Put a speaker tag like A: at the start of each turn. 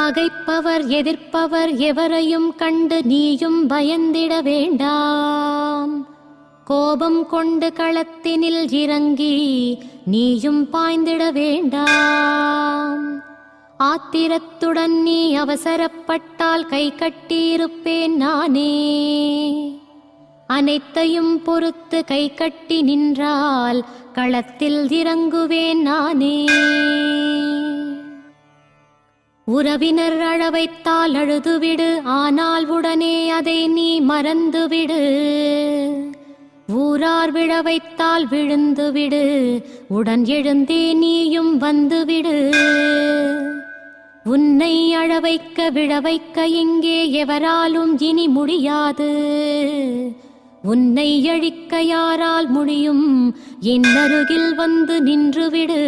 A: பகைப்பவர் எதிர்ப்பவர் எவரையும் கண்டு நீயும் பயந்திட வேண்டாம். கோபம் கொண்டு களத்தினில் இறங்கி நீயும் பாய்ந்திட வேண்டாம். ஆத்திரத்துடன் நீ அவசரப்பட்டால் கை கட்டியிருப்பேன் நானே. அனைத்தையும் பொறுத்து கை கட்டி நின்றால் களத்தில் இறங்குவேன் நானே. உறவினர் அழவைத்தால் அழுதுவிடு, ஆனால் உடனே அதை நீ மறந்துவிடு. ஊரார் விழ வைத்தால் விழுந்துவிடு, உடன் எழுந்தே நீயும் வந்துவிடு. உன்னை அழவைக்க விழவைக்க இங்கே எவராலும் இனி முடியாது. உன்னை அழிக்க யாரால் முடியும்? என் அருகில் வந்து நின்றுவிடு.